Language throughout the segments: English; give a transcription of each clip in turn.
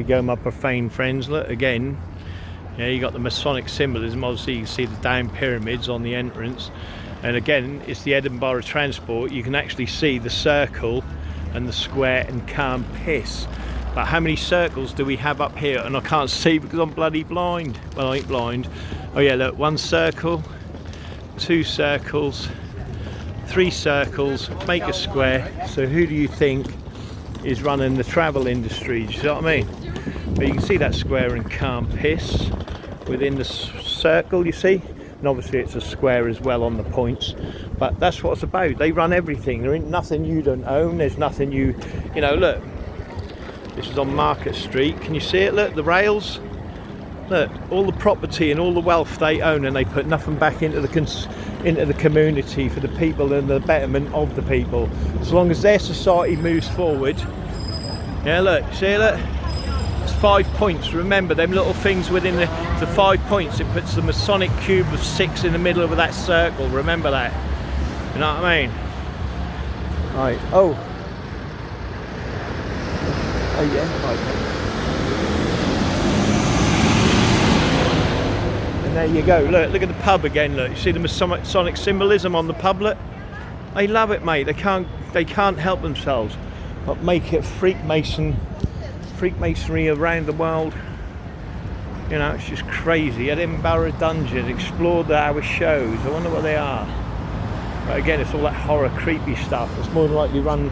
We go, my profane friends. Look again. Yeah, you got the Masonic symbolism. Obviously, you can see the down pyramids on the entrance, and again, it's the Edinburgh transport. You can actually see the circle and the square and Cumpiss. But how many circles do we have up here? And I can't see because I'm bloody blind. Well, I ain't blind. Oh yeah, look, one circle, two circles, three circles, make a square. So who do you think is running the travel industry? Do you know what I mean? But you can see that square and Cumpiss within the circle, you see, and obviously it's a square as well on the points. But that's what it's about. They run everything. There ain't nothing you don't own. There's nothing you know. Look, this is on Market Street. Can you see it? Look, the rails. Look, all the property and all the wealth they own, and they put nothing back into the community for the people and the betterment of the people. As long as their society moves forward. Yeah, look, see it? Look, it's 5 points. Remember them little things within the 5 points. It puts the Masonic cube of 6 in the middle of that circle. Remember that. You know what I mean? Right. Oh yeah. Right. There you go. Look at the pub again. Look, you see the Masonic symbolism on the pub. Look, they love it, mate. They can't help themselves but make it freakmasonry around the world. You know, it's just crazy. Edinburgh dungeon, explore our shows. I wonder what they are. But again, it's all that horror, creepy stuff. It's more than likely run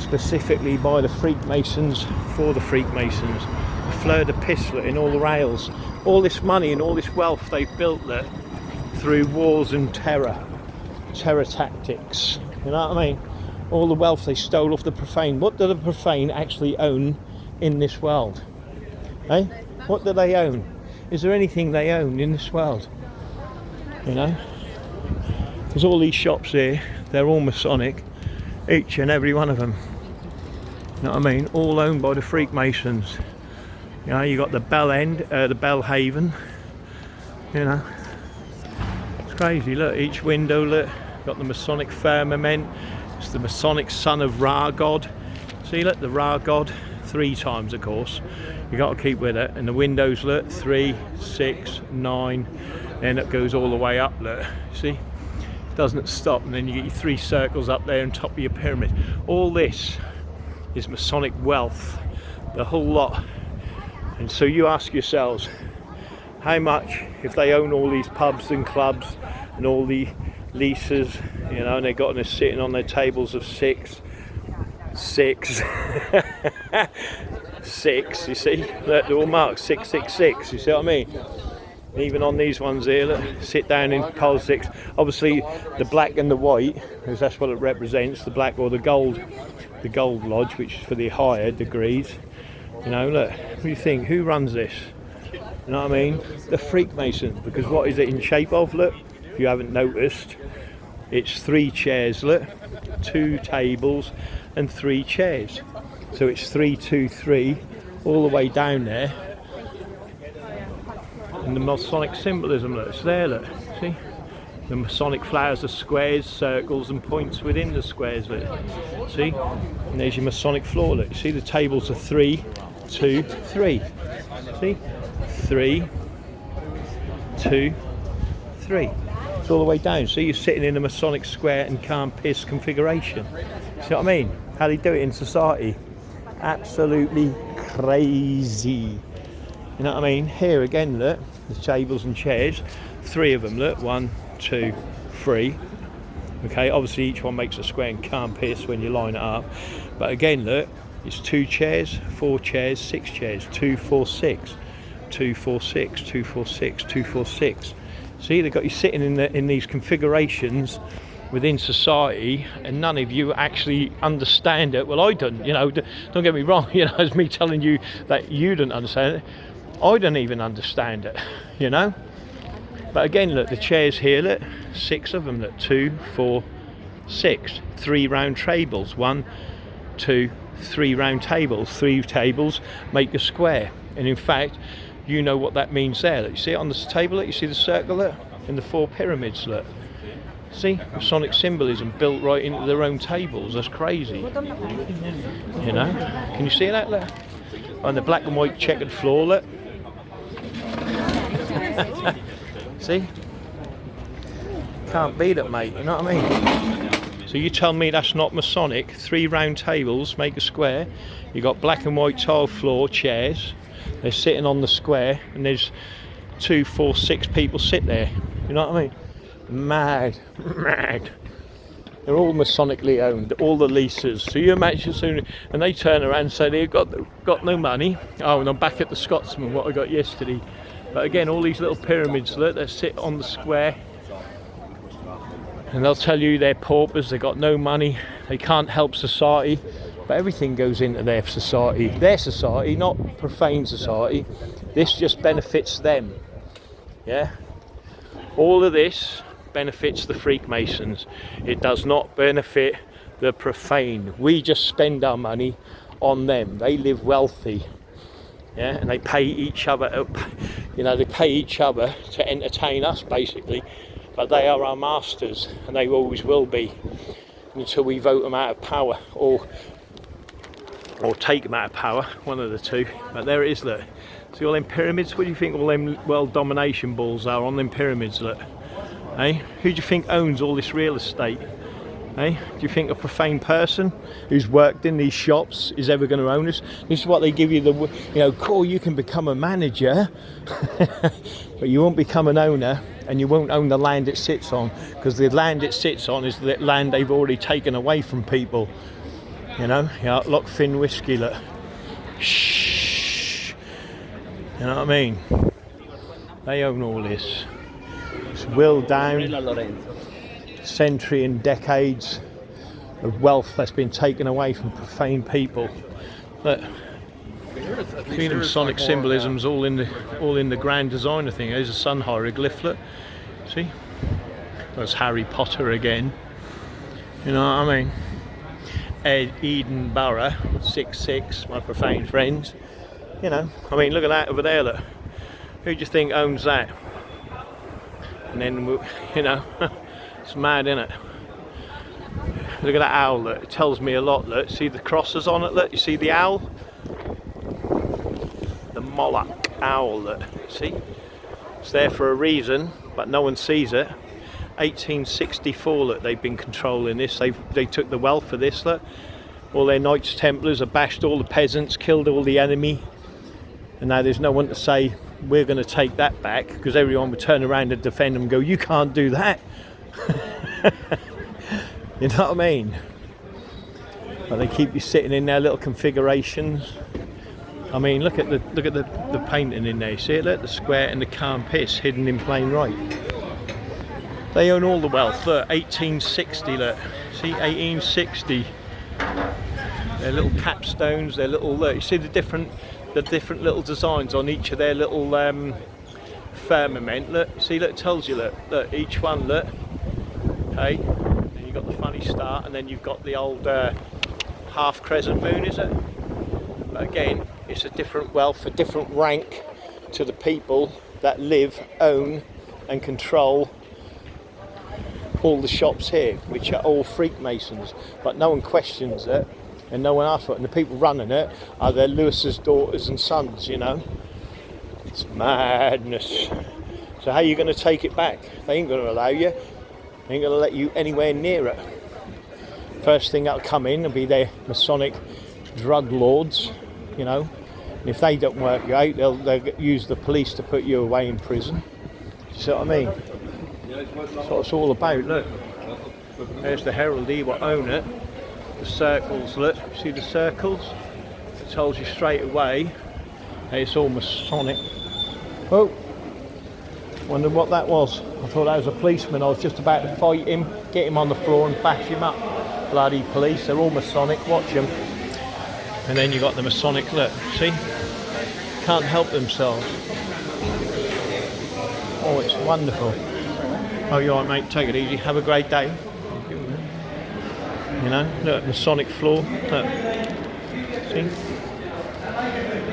specifically by the Freakmasons for the Freakmasons. The fleur de pistol in all the rails. All this money and all this wealth they've built there through wars and terror tactics. You know what I mean? All the wealth they stole off the profane. What do the profane actually own in this world? Eh? What do they own? Is there anything they own in this world? You know? There's all these shops here. They're all Masonic, each and every one of them. You know what I mean? All owned by the Freakmasons. You know, you got the Bell End, the Bell Haven. You know, it's crazy. Look, each window. Look, got the Masonic firmament. It's the Masonic Son of Ra God. See, look, the Ra God 3 times, of course. You got to keep with it. And the windows, look, 3, 6, 9. Then it goes all the way up. Look, see, it doesn't stop. And then you get your 3 circles up there on top of your pyramid. All this is Masonic wealth, the whole lot. And so you ask yourselves, how much, if they own all these pubs and clubs and all the leases, you know, and they've got them sitting on their tables of 6, 6, 6, you see, they're all marked 666, you see what I mean? Even on these ones here, look, sit down in pile 6. Obviously the black and the white, because that's what it represents, the black or the gold lodge, which is for the higher degrees. You know, look, what do you think? Who runs this? You know what I mean? The Freakmasons. Because what is it in shape of? Look, if you haven't noticed, it's 3 chairs, look, 2 tables and 3 chairs. So it's 3, 2, 3 all the way down there. And the Masonic symbolism, look, it's there, look, see? The Masonic flowers are squares, circles and points within the squares, look, see? And there's your Masonic floor, look, see the tables are 3, 2, 3, see? 3, 2, 3. It's all the way down. So you're sitting in a Masonic square and Cumpiss configuration. See what I mean? How they do it in society. Absolutely crazy. You know what I mean? Here again, look, the tables and chairs. 3 of them, look, 1, 2, 3. Okay, obviously each one makes a square and Cumpiss when you line it up. But again, look, it's 2 chairs, 4 chairs, 6 chairs, 2, 4, 6, 2, 4, 6, 2, 4, 6, 2, 4, 6. See, they've got you sitting in these configurations within society, and none of you actually understand it. Well, I don't, you know, don't get me wrong, you know, it's me telling you that you don't understand it. I don't even understand it, you know. But again, look, the chairs here, look, 6 of them, look, 2, 4, 6, 3 round tables, 1, 2, 3 round tables. 3 tables make a square, and in fact, you know what that means there. Look, you see it on this table, look, you see the circle there, and the 4 pyramids, look. See, Masonic symbolism built right into their own tables. That's crazy. You know, can you see that? Look, On the black and white checkered floor, look. See? Can't beat it, mate, you know what I mean? So you tell me that's not Masonic. 3 round tables make a square. You got black and white tile floor chairs. They're sitting on the square, and there's 2, 4, 6 people sit there. You know what I mean? Mad, mad. They're all Masonically owned, all the leases. So you imagine soon, and they turn around and say they've got no money. Oh, and I'm back at the Scotsman, what I got yesterday. But again, all these little pyramids, look, they sit on the square. And they'll tell you they're paupers, they've got no money, they can't help society. But everything goes into their society, not profane society. This just benefits them. Yeah? All of this benefits the Freemasons. It does not benefit the profane. We just spend our money on them. They live wealthy. Yeah? And they pay each other, you know, they pay each other to entertain us, basically. But they are our masters, and they always will be until we vote them out of power, or take them out of power, one of the two. But there it is, look. See all them pyramids? What do you think all them world domination balls are on them pyramids, look? Eh? Who do you think owns all this real estate? Eh? Do you think a profane person who's worked in these shops is ever going to own this? This is what they give you, cool, you can become a manager, but you won't become an owner. And you won't own the land it sits on, because the land it sits on is the land they've already taken away from people. You know, yeah, Lockfin whiskey, look. Shh. You know what I mean? They own all this. It's will down, century and decades of wealth that's been taken away from profane people. Look. See the Masonic symbolism's all in the grand designer thing. There's a sun hieroglyph, look. See? That's Harry Potter again. You know what I mean? Edinburgh 66, my profane friends. You know, I mean, look at that over there, look. Who do you think owns that? And then, you know, it's mad, isn't it? Look at that owl, look. It tells me a lot, look. See the crosses on it, look. You see the owl? The Moloch owl, look. See? It's there for a reason, but no one sees it. 1864, look, they've been controlling this. They took the wealth of this, look. All their Knights Templars have bashed all the peasants, killed all the enemy. And now there's no one to say, we're going to take that back, because everyone would turn around and defend them and go, you can't do that. You know what I mean? But they keep you sitting in their little configurations. I mean, look at the painting in there. See it? Look, the square and the Cumpiss hidden in plain right. They own all the wealth. Look, 1860. Look, see, 1860. Their little capstones. Their little look. You see the different little designs on each of their little firmament. Look, see, look, it tells you. Look, each one. Look. Okay. Then you've got the funny star, and then you've got the old half crescent moon. Is it? But again, it's a different wealth, a different rank to the people that live, own and control all the shops here, which are all Freemasons. But no one questions it and no one asks for it. And the people running it are their Lewis's daughters and sons, you know. It's madness. So how are you going to take it back? They ain't going to allow you. They ain't going to let you anywhere near it. First thing that'll come in will be their Masonic drug lords, you know. And if they don't work you out, they'll use the police to put you away in prison. You see what I mean? That's what it's all about. Look, there's the heraldry, what own it. The circles, look, see the circles? It tells you straight away it's all Masonic. Oh, wondered what that was. I thought that was a policeman. I was just about to fight him, get him on the floor and bash him up. Bloody police, they're all Masonic, watch them. And then you got the Masonic, look, see? Can't help themselves. Oh, it's wonderful. Oh, you alright, mate? Take it easy. Have a great day. You know, look, Masonic floor. Look. See?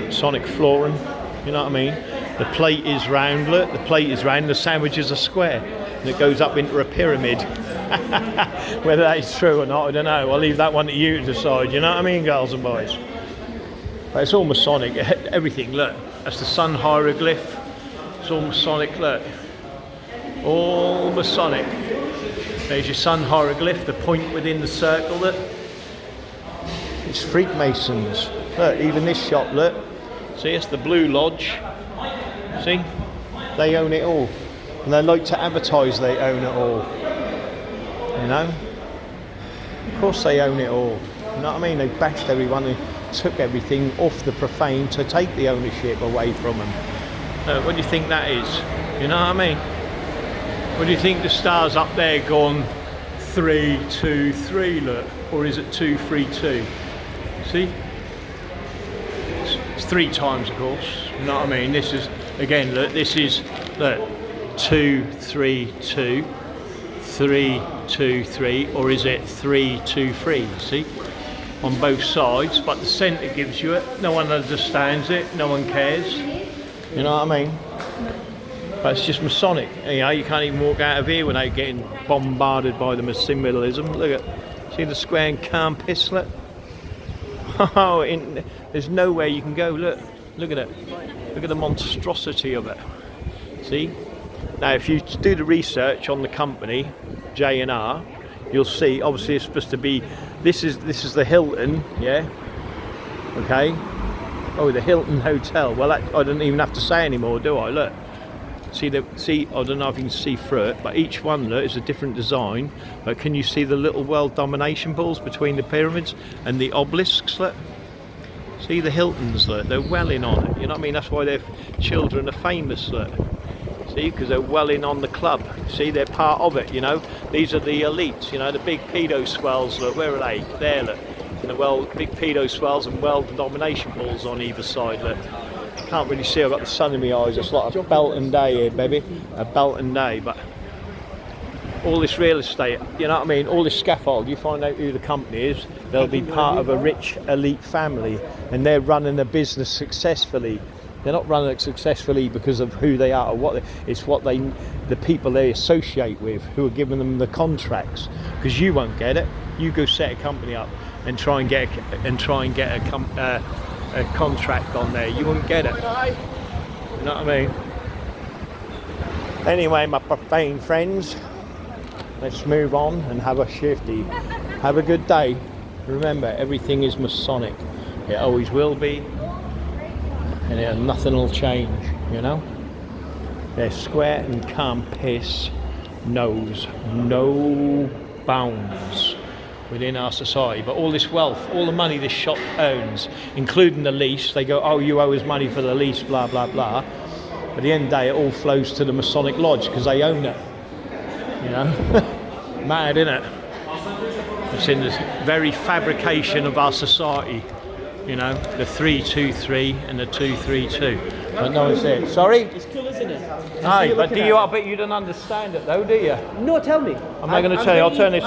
Masonic flooring. You know what I mean? The plate is round, look. The plate is round. The sandwiches are square. And it goes up into a pyramid. Whether that is true or not, I don't know. I'll leave that one to you to decide. You know what I mean, girls and boys? But it's all Masonic, everything, look. That's the sun hieroglyph. It's all Masonic, look. All Masonic. There's your sun hieroglyph, the point within the circle, look. It's Freemasons. Look, even this shop, look. See, it's the Blue Lodge. See? They own it all. And they like to advertise they own it all. You know? Of course they own it all. You know what I mean? They bashed everyone who took everything off the profane to take the ownership away from them. What do you think that is? You know what I mean? What do you think the stars up there gone 3, 2, 3, look? Or is it 2, 3, 2? See? It's 3 times, of course. You know what I mean? This is, again, look, this is, look, 2, 3, 2, 3, 2, 3, or is it 3, 2, 3? See? On both sides, but the centre gives you it. No one understands it, no one cares. You know what I mean? But it's just Masonic. You know, you can't even walk out of here without getting bombarded by the symbolism. Look at, see the square in Cumpiss, look? Oh, there's nowhere you can go, look at it. Look at the monstrosity of it. See? Now, if you do the research on the company, J&R, you'll see, obviously it's supposed to be, this is the Hilton, yeah? Okay? Oh, the Hilton Hotel. Well, I don't even have to say anymore, do I? Look. See, I don't know if you can see through it, but each one, look, is a different design. But can you see the little world domination balls between the pyramids and the obelisks, look? See the Hiltons, look, they're well in on it. You know what I mean? That's why their children are famous, look. See, because they're well in on the club. See, they're part of it, you know. These are the elites, you know, the big pedo swells, look, where are they? There, look. And the big pedo swells and world domination balls on either side, look. Can't really see, I've got the sun in my eyes. It's like a Belton day here, baby. A Belton day, but all this real estate, you know what I mean? All this scaffold, you find out who the company is, they'll be part of a rich elite family and they're running a business successfully. They're not running it successfully because of who they are or what it's what the people they associate with who are giving them the contracts. Because you won't get it. You go set a company up and try and get a contract on there. You won't get it. You know what I mean? Anyway, my profane friends, let's move on and have a shifty. Have a good day. Remember, everything is Masonic. It always will be. And nothing will change, you know? Their square and Cumpiss knows no bounds within our society. But all this wealth, all the money this shop owns, including the lease, they go, oh, you owe us money for the lease, blah, blah, blah. At the end of the day, it all flows to the Masonic Lodge because they own it. You know? Mad, isn't it? It's in the very fabrication of our society. You know, the 3-2-3 and the 2-3-2. But no one's there. Sorry? It's cool, isn't it? Aye, but I bet you don't understand it though, do you? No, tell me. I'm not going to tell you. I'll turn this